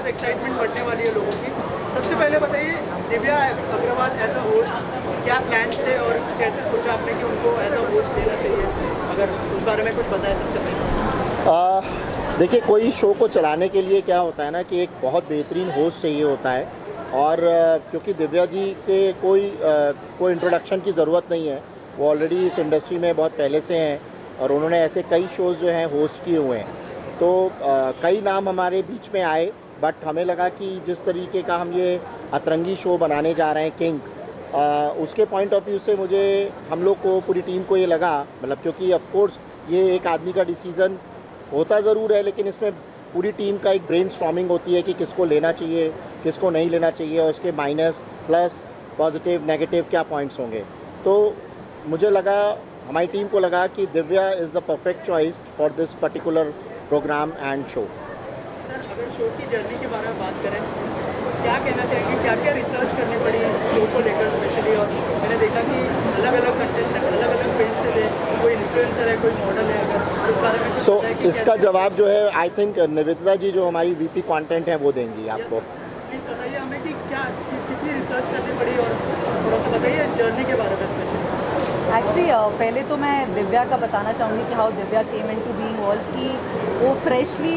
Excitement बढ़ने वाली है लोगों की। सबसे पहले बताइए, Divya Agarwal as a host, क्या प्लान्स थे और कैसे सोचा आपने कि उनको एज अ होस्ट लेना चाहिए? अगर उस बारे में कुछ बताएं सबसे पहले। देखिए, कोई शो को चलाने के लिए क्या होता है ना कि एक बहुत बेहतरीन होस्ट चाहिए होता है। और क्योंकि दिव्या जी के कोई इंट्रोडक्शन की ज़रूरत नहीं है, वो ऑलरेडी इस इंडस्ट्री में बहुत पहले से हैं और उन्होंने ऐसे कई शोज़ जो हैं होस्ट किए हुए हैं। तो कई नाम हमारे बीच में आए, बट हमें लगा कि जिस तरीके का हम ये अतरंगी शो बनाने जा रहे हैं किंग, उसके पॉइंट ऑफ व्यू से मुझे, हम लोग को, पूरी टीम को ये लगा, मतलब क्योंकि ऑफ कोर्स ये एक आदमी का डिसीज़न होता ज़रूर है, लेकिन इसमें पूरी टीम का एक ब्रेनस्टॉर्मिंग होती है कि किसको लेना चाहिए, किसको नहीं लेना चाहिए, और उसके माइनस प्लस पॉजिटिव नेगेटिव क्या पॉइंट्स होंगे। तो मुझे लगा, हमारी टीम को लगा कि Divya is the perfect choice for this particular program and show. Sir, अगर शो की जर्नी के बारे में बात करें, तो क्या कहना चाहेंगे, क्या क्या रिसर्च करनी पड़ी शो को लेकर स्पेशली? और मैंने देखा कि अलग अलग कंटेस्टेंट अलग अलग फील्ड से थे, कोई इन्फ्लुएंसर है, कोई मॉडल है, अगर उस बारे में कुछ बताएं कि इसका कैसे? जवाब जो है, आई थिंक निवेदिता जी जो हमारी वीपी कंटेंट है वो देंगी आपको। प्लीज़ बताइए हमें कि कितनी रिसर्च करनी पड़ी, और थोड़ा सा बताइए जर्नी के बारे में स्पेशली। एक्चुअली पहले तो मैं दिव्या का बताना चाहूँगी कि how Divya came in to being was कि वो फ्रेशली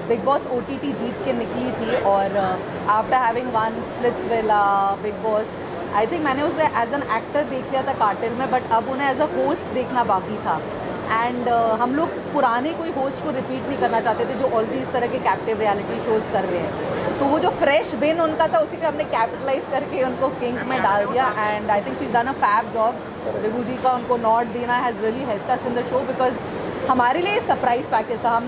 बिग बॉस OTT जीत के निकली थी, और after having one Splitsvilla Bigg Boss, I think मैंने उसे एज एन एक्टर देख लिया था कार्टेल में, बट अब उन्हें एज अ होस्ट देखना बाकी था। एंड हम लोग पुराने कोई होस्ट को रिपीट नहीं करना चाहते थे जो ऑलरेडी इस तरह के कैप्टिव रियलिटी शोज़ कर रहे हैं। तो वो जो फ्रेश बिन उनका था, उसी पे हमने कैपिटलाइज करके उनको किंग में डाल दिया, and I think she is done a fab job. Vibhu ji का उनको नॉट देना has really helped us in the show, because हमारे लिए सरप्राइज पैकेज था।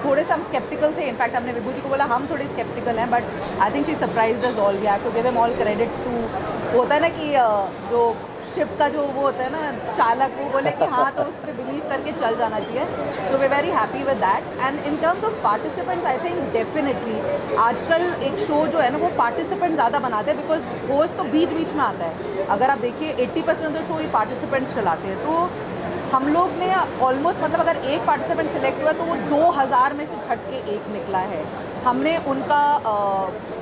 थोड़े से हम स्केप्टिकल थे, इनफैक्ट हमने विभू जी को बोला हम थोड़े स्केप्टिकल हैं, but I think she surprised us all. We have to give him all credit to, होता है ना कि जो शिप का जो वो होता है ना चालक, वो बोले कि हाँ तो उस पर बिलीव करके चल जाना चाहिए। So we very happy with that. And in terms of participants, I think definitely आजकल एक शो जो है ना वो पार्टिसिपेंट ज़्यादा बनाते हैं, बिकॉज होस्ट तो बीच बीच में आता है। अगर आप देखिए 80% of the show he participants चलाते हैं। तो हम लोग ने ऑलमोस्ट, मतलब अगर एक पार्टिसिपेंट सिलेक्ट हुआ तो वो 2000 में से छट के एक निकला है। हमने उनका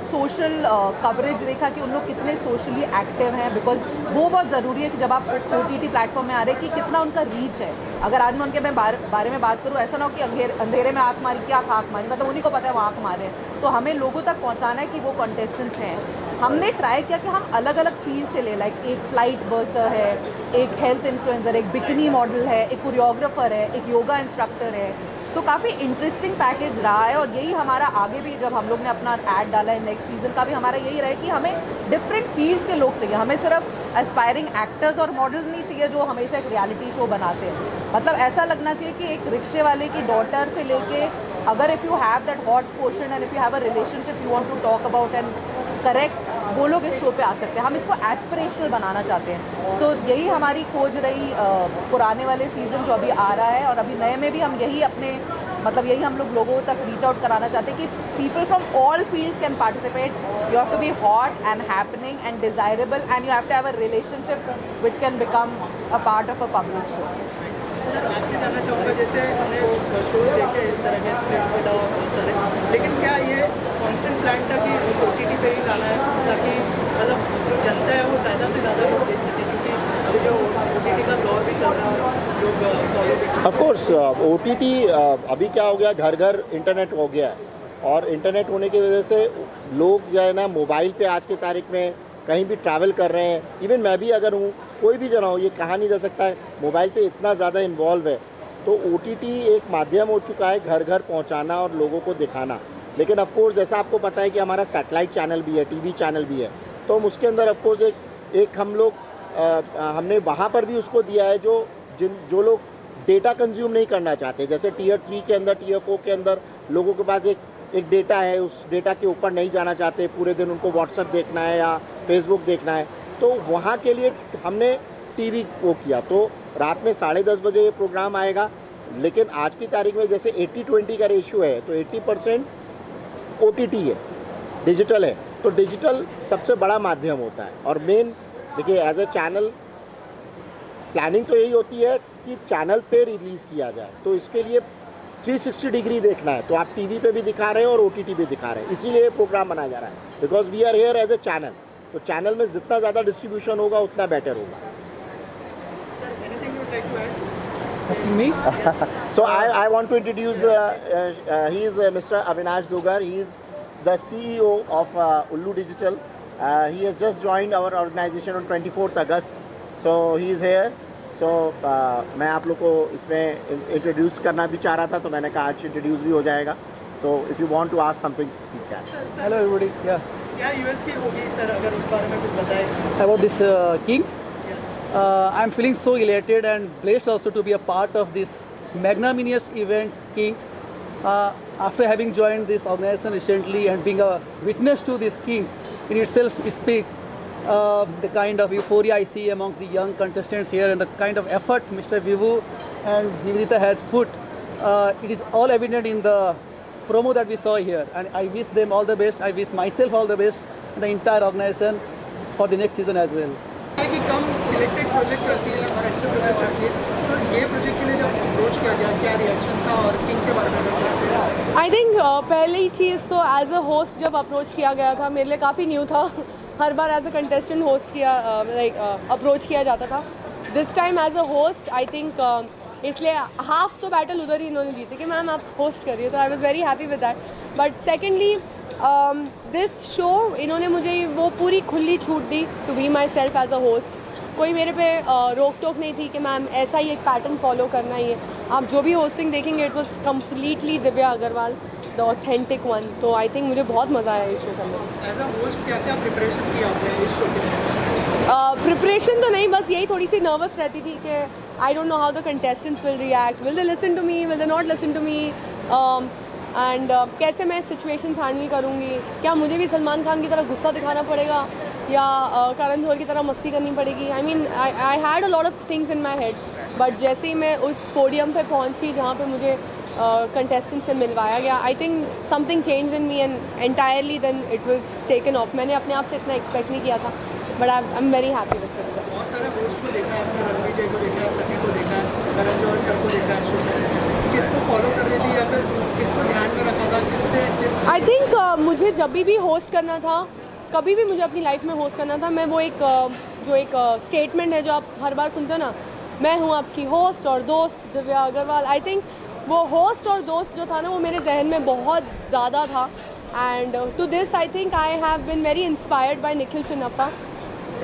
सोशल कवरेज देखा कि उन लोग कितने सोशली एक्टिव हैं, बिकॉज वो बहुत ज़रूरी है कि जब आप OTT प्लेटफॉर्म में आ रहे हैं कि कितना उनका रीच है। अगर आज मैं उनके बारे में बात करूँ, ऐसा ना हो कि अंधेरे में आँख मारी, क्या आँख मारी, मतलब उन्हीं को पता है वो आँख मारे हैं। तो हमें लोगों तक पहुँचाना है कि वो कंटेस्टेंट्स हैं। हमने ट्राई किया कि हम अलग अलग फील्ड से ले, लाइक एक फ्लाइट बर्सर है, एक हेल्थ इन्फ्लुएंसर, एक बिकिनी मॉडल है, एक कोरियोग्राफर है, एक योगा इंस्ट्रक्टर है। तो काफ़ी इंटरेस्टिंग पैकेज रहा है, और यही हमारा आगे भी, जब हम लोग ने अपना ऐड डाला है नेक्स्ट सीज़न का भी, हमारा यही रहा है कि हमें डिफरेंट फील्ड्स के लोग चाहिए। हमें सिर्फ एस्पायरिंग एक्टर्स और मॉडल्स नहीं चाहिए जो हमेशा एक रियलिटी शो बनाते हैं। मतलब ऐसा लगना चाहिए कि एक रिक्शे वाले की डॉटर से लेके, अगर if you have that hot portion and if you have a relationship you want to talk about and correct, वो लोग इस शो पे आ सकते हैं। हम इसको एस्पिरेशनल बनाना चाहते हैं। सो यही हमारी खोज रही पुराने वाले सीज़न जो अभी आ रहा है, और अभी नए में भी हम यही अपने, मतलब यही हम लोग लोगों तक रीच आउट कराना चाहते हैं कि people from all fields can participate. You have to be hot and happening and desirable, and you have to have a relationship which can become a part of a public show. आपसे जानना चाहूँगा, जैसे हमने show देखे इस तरह के Splitsvilla और बहुत सारे, लेकिन क्या ये कांस्टेंट प्लान था कि OTT पे ही लाना है, ताकि मतलब जो जनता है वो ज़्यादा से ज़्यादा लोग देख सके? क्योंकि अभी जो OTT का दौर भी चल रहा है, लोग फॉलो भी। ऑफ कोर्स OTT अभी क्या हो गया, घर घर इंटरनेट हो गया है, और इंटरनेट होने की वजह से लोग जो है ना मोबाइल पे आज की तारीख में कहीं भी ट्रैवल कर रहे हैं। इवन मैं भी अगर हूँ, कोई भी जना हो, ये कहा नहीं जा सकता है, मोबाइल पे इतना ज़्यादा इन्वॉल्व है। तो OTT एक माध्यम हो चुका है घर घर पहुँचाना और लोगों को दिखाना। लेकिन ऑफ कोर्स जैसा आपको पता है कि हमारा सैटेलाइट चैनल भी है, TV चैनल भी है, तो हम उसके अंदर ऑफ कोर्स एक हम लोग हमने वहाँ पर भी उसको दिया है जो लोग डेटा कंज्यूम नहीं करना चाहते। जैसे Tier 3 के अंदर, Tier 4 के अंदर लोगों के पास एक डेटा है, उस डेटा के ऊपर नहीं जाना चाहते, पूरे दिन उनको WhatsApp देखना है या Facebook देखना है, तो वहाँ के लिए हमने TV को किया। तो रात में 10:30 बजे ये प्रोग्राम आएगा। लेकिन आज की तारीख में जैसे 80-20 का रेशियो है, तो 80% OTT है, डिजिटल है। तो डिजिटल सबसे बड़ा माध्यम होता है। और मेन देखिए, एज ए चैनल प्लानिंग तो यही होती है कि चैनल पे रिलीज़ किया जाए। तो इसके लिए 360 डिग्री देखना है तो आप टीवी पे भी दिखा रहे हैं और OTT भी दिखा रहे हैं, इसीलिए ये प्रोग्राम बनाया जा रहा है। Because we are here as a channel, तो चैनल में जितना ज़्यादा डिस्ट्रीब्यूशन होगा उतना बेटर होगा। Anything you would like to add? Me? So I want to introduce, he is Mr. Avinash Dugar. He is the CEO of Ullu Digital. He has just joined our organization on 24th August. So he is here. So मैं आप लोग को इसमें introduce करना भी चाह रहा था, तो मैंने कहा आज इंट्रोड्यूस भी हो जाएगा। So if you want to ask something, you can. Hello everybody. Yeah. क्या USP होगी सर, अगर उस बारे में कुछ बताएं? About this king, Yes. I'm feeling so elated and blessed also to be a part of this magnanimous event, King. After having joined this organization recently and being a witness to this King, in itself speaks the kind of euphoria I see among the young contestants here and the kind of effort Mr. Vivu and Nivedita has put. It is all evident in the promo that we saw here, and I wish them all the best. I wish myself all the best and the entire organization for the next season as well. है कि कम selected project करती है और अच्छे project करती है, तो ये प्रोजेक्ट के लिए जब अप्रोच किया गया, क्या रिएक्शन था और किंग के बारे में अगर थोड़ा सा? आई थिंक पहली चीज़ तो एज अ होस्ट जब अप्रोच किया गया था मेरे लिए काफ़ी न्यू था। हर बार एज अ कंटेस्टेंट होस्ट किया अप्रोच किया जाता था। This time as a host I think इसलिए हाफ तो बैटल उधर ही इन्होंने जीते कि मैम आप होस्ट करिए, तो I was very happy with that. But secondly this show इन्होंने मुझे वो पूरी खुली छूट दी to be myself as a host. कोई मेरे पे रोक टोक नहीं थी कि मैम ऐसा ही एक पैटर्न फॉलो करना ही है। आप जो भी होस्टिंग देखेंगे it was completely Divya Agarwal, the authentic one. तो आई थिंक मुझे बहुत मज़ा आया इस शो करने में। एज अ होस्ट क्या क्या प्रिपरेशन किया आपने इस शो के लिए? प्रिपरेशन तो नहीं, बस यही थोड़ी सी नर्वस रहती थी कि I don't know how the contestants will react, will they listen to me, will they not listen to me, and कैसे मैं सिचुएशंस हैंडल करूँगी। क्या मुझे भी सलमान खान की तरह गुस्सा दिखाना पड़ेगा या करण जौहर की तरह मस्ती करनी पड़ेगी? I mean I had a lot of things in my head, but जैसे ही मैं उस पोडियम पे पहुंची जहाँ पे मुझे कंटेस्टेंट से मिलवाया गया, I think something change in me and entirely then it was taken off. मैंने अपने आप से इतना एक्सपेक्ट नहीं किया था, but I am very happy with it. बहुत सारे होस्ट को देखा है आपने, रणविजय को देखा है, सनी को देखा है, करण जौहर सर को देखा है शो में। किसको फॉलो कर रही थी या फिर किसको ध्यान में रखा था, किससे टिप्स? आई थिंक मुझे जब भी होस्ट करना था, कभी भी मुझे अपनी लाइफ में होस्ट करना था, मैं वो एक स्टेटमेंट है जो आप हर बार सुनते हो ना, मैं हूँ आपकी होस्ट और दोस्त दिव्या अग्रवाल। आई थिंक वो होस्ट और दोस्त जो था ना, वो मेरे जहन में बहुत ज़्यादा था। And to this I think I have been very inspired by Nikhil Chinnappa.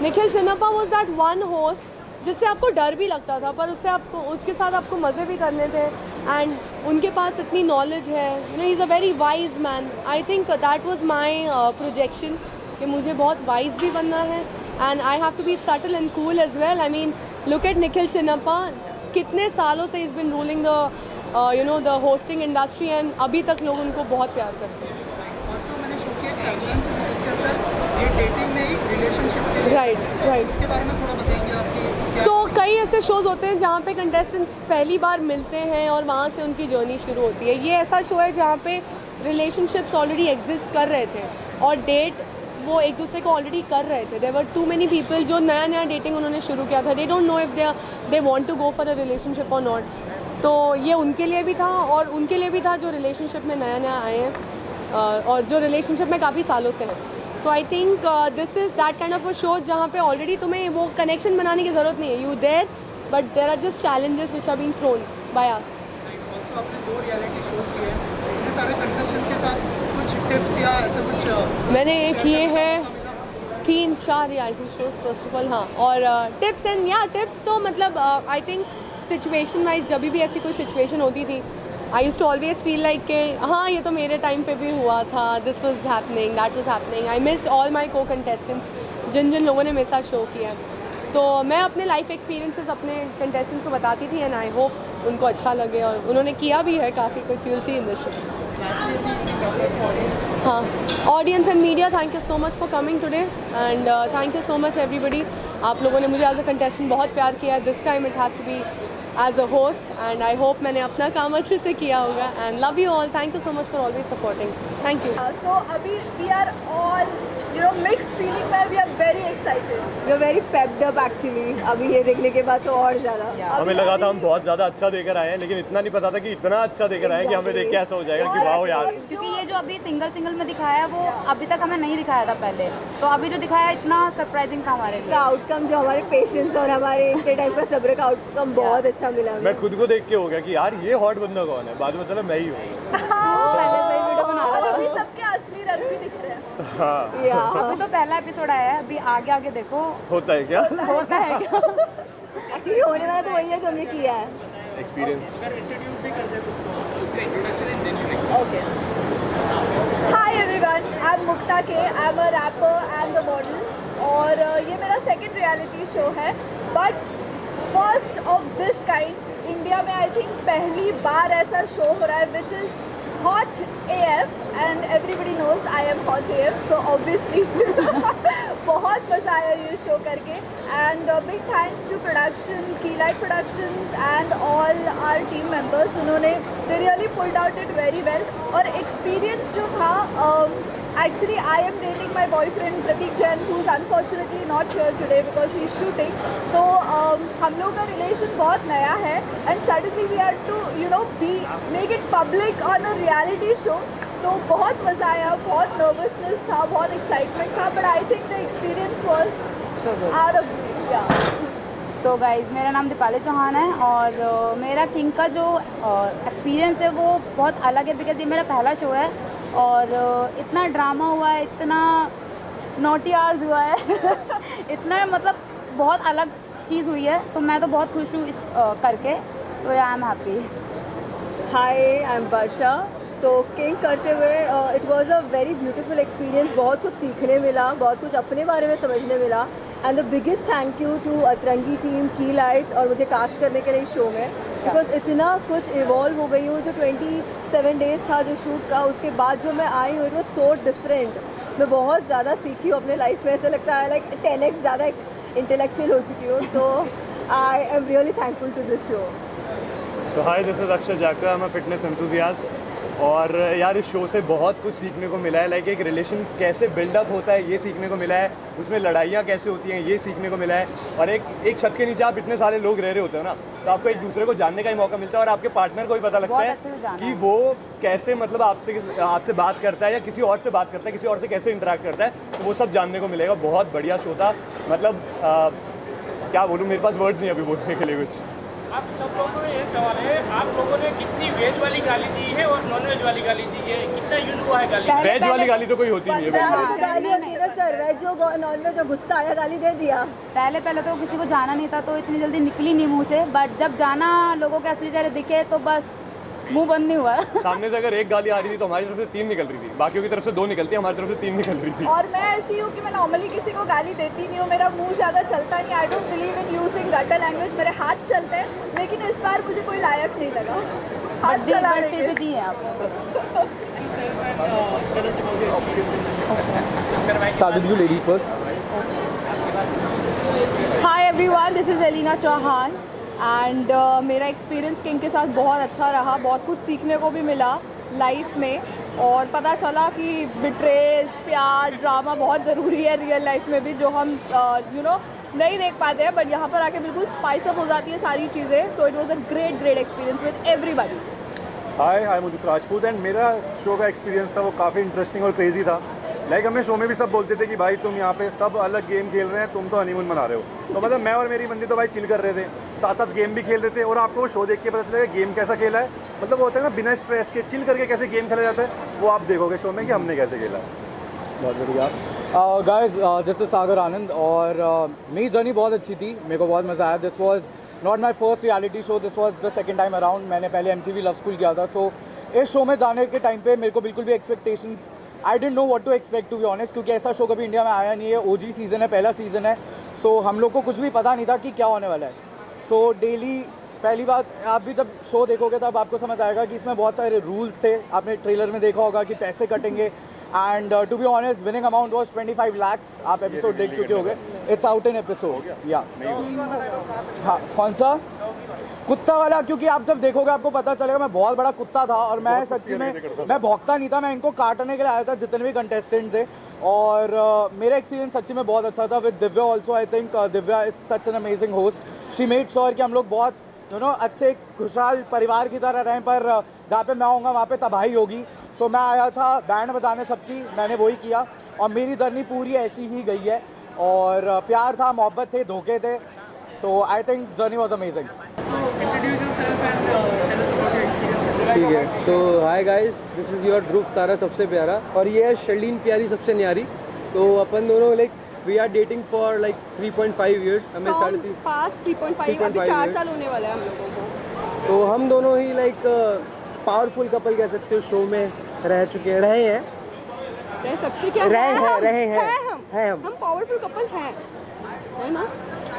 Nikhil Chinnappa was that one host जिससे आपको डर भी लगता था, पर उसके साथ आपको मज़े भी करने थे। एंड उनके पास इतनी नॉलेज है, you know, he is a very wise man. I think that was my projection कि मुझे बहुत वाइज भी बनना है, and I have to be subtle and cool as well. I mean look at Nikhil Chinnappa, कितने सालों से is been ruling the hosting industry, and अभी तक लोग उनको बहुत प्यार करते हैं। ऑल्सो मैंने शो की एक टैगलाइन सुनी जिसके अंदर ये डेटिंग नहीं रिलेशनशिप के लिए, राइट। इसके बारे में थोड़ा बताएंगे आपकी? सो कई ऐसे शोज़ होते हैं जहाँ पे कंटेस्टेंट्स पहली बार मिलते हैं और वहाँ से उनकी जर्नी शुरू होती है। ये ऐसा शो है जहाँ पे रिलेशनशिप्स ऑलरेडी एग्जिस्ट कर रहे थे और डेट वो एक दूसरे को ऑलरेडी कर रहे थे। There were too many people जो नया डेटिंग उन्होंने शुरू किया था, they don't know if they want to go for a relationship और नॉट। तो ये उनके लिए भी था और उनके लिए भी था जो रिलेशनशिप में नया आए हैं और जो रिलेशनशिप में काफ़ी सालों से हैं। तो I think this is that kind of a show जहाँ पे ऑलरेडी तुम्हें वो कनेक्शन बनाने की ज़रूरत नहीं है। You there but there are just challenges which are being thrown by us. Also आपने 2 रियलिटी शोज किए हैं, इतने सारे कंटेस्टेंट के साथ कुछ टिप्स या ऐसा कुछ? मैंने किए हैं 3-4 reality shows first of all. हाँ, और टिप्स एंड टिप्स तो मतलब आई थिंक सिचुएशन वाइज जब भी ऐसी कोई सिचुएशन होती थी, I use to always feel like कि हाँ ये तो मेरे टाइम पे भी हुआ था, this was happening, that was happening. I miss all my को कंटेस्टेंट्स जिन लोगों ने मेरे साथ शो किया है। तो मैं अपने लाइफ एक्सपीरियंसेस अपने कंटेस्टेंट्स को बताती थी एंड आई होप उनको अच्छा लगे और उन्होंने किया भी है काफ़ी कुछ। You will see in the show. हाँ, audience and media, thank you so much for coming today and thank you so much everybody. आप लोगों ने मुझे एज अ कंटेस्टेंट बहुत प्यार किया। This time it has to be as a host and I hope मैंने अपना काम अच्छे से किया होगा and love you all. Thank you so much for always supporting. Thank you. So, Abhi, we are all you know mixed feeling में we are very excited, we are very pepped up actually अभी ये देखने के बाद तो और ज़्यादा। हमें लगा था हम बहुत ज़्यादा अच्छा देकर आए हैं, लेकिन इतना नहीं पता था कि इतना अच्छा देकर आए हैं कि हमें देख के ऐसा हो जाएगा कि वाह यार। क्योंकि ये जो अभी सिंगल में दिखाया वो अभी तक हमें नहीं दिखाया था पहले, तो अभी जो दिखाया इतना सरप्राइजिंग था हमारे लिए। आउटकम जो हमारे पेशेंस और हमारे इतने टाइम का सब्र का आउटकम बहुत अच्छा मिला हमें। मैं खुद को देख के हो गया कि यार ये हॉट बंदा कौन है, बाद में चला मैं ही हूँ। पहले से ही वीडियो बना और रहा अभी था। सबके असली रंग भी दिख रहे हैं। हाँ या अभी तो पहला एपिसोड आया है, अभी आगे आगे देखो होता है क्या होता है क्या। एक्चुअली होने वाला तो वही है जो हमने किया है। एक्सपीरियंस। इंट्रोड्यूस भी कर दे खुद को। Okay. Hi everyone, I'm Mukta K. I'm a rapper and a model. और ये मेरा सेकंड रियलिटी शो है, but first of this kind India में आई थिंक पहली बार ऐसा शो हो रहा है which is hot AF and everybody knows I am hot AF, so obviously बहुत मज़ा आया ये शो करके। And big thanks to production, की light productions and all our team members, उन्होंने they really pulled out it very well. और experience जो था, actually I am dating my boyfriend Pratik Jain, who is unfortunately not here today because he is shooting. तो हम लोग का relation बहुत नया है and suddenly we had to make it public on a reality show. तो बहुत मज़ा आया, बहुत नर्वसनेस था, बहुत एक्साइटमेंट था, but I think the experience was out of so guys, मेरा नाम दीपाली चौहान है और मेरा किंग का जो एक्सपीरियंस है वो बहुत अलग है, बिकॉज ये मेरा पहला शो है और इतना ड्रामा हुआ है, इतना नोटी आवर्स हुआ है इतना मतलब बहुत अलग चीज़ हुई है, तो मैं तो बहुत खुश हूँ इस करके, तो I am happy. Hi, I am Varsha. So king करते हुए it was a very beautiful experience, बहुत कुछ सीखने मिला, बहुत कुछ अपने बारे में समझने मिला। And the biggest thank you to Atrangi team, की लाइट्स और मुझे कास्ट करने के लिए इस शो में, बिकॉज इतना कुछ इवॉल्व हो गई हूँ। जो 27 डेज था जो शूट का, उसके बाद जो मैं आई हूँ इट वॉज सो डिफरेंट। मैं बहुत ज़्यादा सीखी हूँ अपने लाइफ में, ऐसा लगता है लाइक 10x ज़्यादा इंटेलेक्चुअल हो चुकी हूँ। So I am really thankful to this show. So hi, this is Akshay Jakar, I am a fitness enthusiast. और यार इस शो से बहुत कुछ सीखने को मिला है, लाइक एक रिलेशन कैसे बिल्डअप होता है ये सीखने को मिला है, उसमें लड़ाइयाँ कैसे होती हैं ये सीखने को मिला है, और एक छत के नीचे आप इतने सारे लोग रह रहे होते हो ना, तो आपको एक दूसरे को जानने का ही मौका मिलता है और आपके पार्टनर को भी पता लगता है कि वो कैसे मतलब आपसे बात करता है या किसी और से बात करता है, किसी और से कैसे इंटरेक्ट करता है, तो वो सब जानने को मिलेगा। बहुत बढ़िया शो था, मतलब क्या बोलूँ, मेरे पास वर्ड्स नहीं अभी बोलने के लिए कुछ। आप सब लोगों को ये सवाल है, आप लोगों ने कितनी वेज वाली गाली दी है और नॉन वेज वाली गाली दी है, कितना यूज हुआ है गाली? वेज वाली गाली तो कोई होती नहीं है। तो गाली होती है ना सर, वेज जो नॉन वेज जो गुस्सा आया गाली दे दिया। पहले तो किसी को जाना नहीं था तो इतनी जल्दी निकली नहीं मुंह से, बट जब जाना लोगों के असली चेहरे दिखे तो बस मुंह बंद नहीं हुआ। सामने से अगर एक गाली आ रही थी तो हमारी तरफ से 3 निकल रही थी, बाकियों की तरफ से 2 निकलती है, हमारी तरफ से 3 निकल रही थी। और मैं ऐसी हूँ कि मैं नॉर्मली किसी को गाली देती नहीं हूँ, मेरा मुंह ज़्यादा चलता नहीं, I don't believe in using gutter language, मेरे हाथ चलते हैं, लेकिन इस बार मुझे कोई लायक नहीं लगा हाथ चलाने फिर भी के। दी है आपने। Start with you ladies first. Hi everyone, this is Elina Chauhan and मेरा एक्सपीरियंस किंग के साथ बहुत अच्छा रहा, बहुत कुछ सीखने को भी मिला लाइफ में, और पता चला कि बिट्रेल्स, प्यार, ड्रामा बहुत ज़रूरी है रियल लाइफ में भी, जो हम नहीं देख पाते हैं, बट यहाँ पर आके बिल्कुल स्पाइस अप हो जाती है सारी चीज़ें। So it was a great experience with everybody. Hi, I am Udit Rajput and मेरा शो का एक्सपीरियंस था वो काफ़ी इंटरेस्टिंग और क्रेजी था। लाइक हमें शो में भी सब बोलते थे कि भाई तुम यहाँ पे सब अलग गेम खेल रहे हैं, तुम तो हनीमून मना रहे हो, तो मतलब मैं और मेरी बंदी तो भाई चिल कर रहे थे, साथ साथ गेम भी खेल रहे थे, और आपको वो शो देख के पता चलेगा गेम कैसा खेला है, मतलब वो होता है ना बिना स्ट्रेस के चिल करके कैसे गेम खेला जाता है, वो आप देखोगे शो में कि हमने कैसे खेला है। बहुत बढ़िया। गाइस, दिस इज सागर आनंद और मेरी जर्नी बहुत अच्छी थी, मेरे को बहुत मज़ा आया। This was not my first reality show, this was the second time around. मैंने पहले MTV लव स्कूल किया था, सो इस शो में जाने के टाइम पे मेरे को बिल्कुल भी expectations, I didn't know what to expect to be honest, क्योंकि ऐसा शो कभी इंडिया में आया नहीं है। OG सीज़न है, पहला सीज़न है, सो हम लोग को कुछ भी पता नहीं था कि क्या होने वाला है। सो डेली पहली बात, आप भी जब शो देखोगे तब आपको समझ आएगा कि इसमें बहुत सारे रूल्स थे। आपने ट्रेलर में देखा होगा कि पैसे कटेंगे, and to be honest winning amount was 25 lakhs। आप एपिसोड देख चुके होंगे, इट्स आउट इन एपिसोड। या हाँ, कौन सा कुत्ता वाला, क्योंकि आप जब देखोगे आपको पता चलेगा मैं बहुत बड़ा कुत्ता था और मैं सच्ची में मैं भौंकता नहीं था, मैं इनको काटने के लिए आया था जितने भी कंटेस्टेंट थे। और मेरा एक्सपीरियंस सच्ची में बहुत अच्छा था with Divya also. I think Divya is such an amazing host. She made sure कि हम लोग बहुत अच्छे खुशहाल परिवार की तरह रहें, पर जहाँ पे मैं आऊँगा वहाँ पे तबाही होगी। सो मैं आया था बैंड बजाने सबकी, मैंने वही किया और मेरी जर्नी पूरी ऐसी ही गई है। और प्यार था, मोहब्बत थे, धोखे थे, तो I think journey was amazing. Introduce yourself and tell us about your experiences. ठीक है, so hi guys, this is your Dhruv Tara सबसे प्यारा और ये है शर्लीन प्यारी सबसे न्यारी। तो अपन दोनों like we are dating for like 3.5 years. हमें साढ़े 3.5 अभी 4 साल होने वाला है हम लोगों को। तो हम दोनों ही लाइक पावरफुल कपल कह सकते हो, शो में रह चुके हैं, रहे हैं, रह सकते क्या? रहे हैं हम पावरफुल कपल हैं, है ना?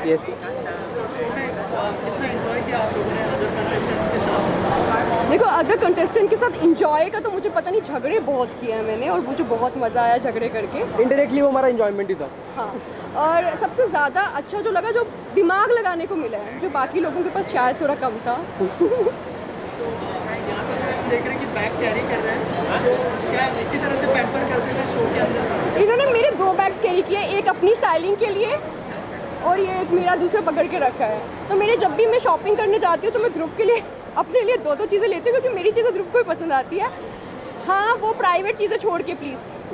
यस। कितना एंजॉय किया आप लोगों ने अदर कंटेस्टेंट्स के साथ? देखो अदर कंटेस्टेंट के साथ इंजॉय का तो मुझे पता नहीं, झगड़े बहुत किए हैं मैंने और मुझे बहुत मज़ा आया झगड़े करके। इनडायरेक्टली वो हमारा इंजॉयमेंट ही था। हाँ, और सबसे ज़्यादा अच्छा जो लगा, जो दिमाग लगाने को मिला है, जो बाकी लोगों के पास शायद थोड़ा कम था। यहाँ पर जो हम देख रहे हैं कि बैग कैरी कर रहे हैं, तो क्या इसी तरह से पैम्पर करते हैं शो के अंदर? इन्होंने मेरे 2 बैग्स कैरी किए, एक अपनी स्टाइलिंग के लिए और ये एक मेरा दूसरा पकड़ के रखा है। तो मेरे जब भी मैं शॉपिंग करने जाती हूँ तो मैं ध्रुव के लिए अपने लिए 2-2 चीज़ें लेती हूँ, क्योंकि मेरी चीज़ें ध्रुव को ही पसंद आती है। हाँ, वो प्राइवेट चीज़ें छोड़ के प्लीज़।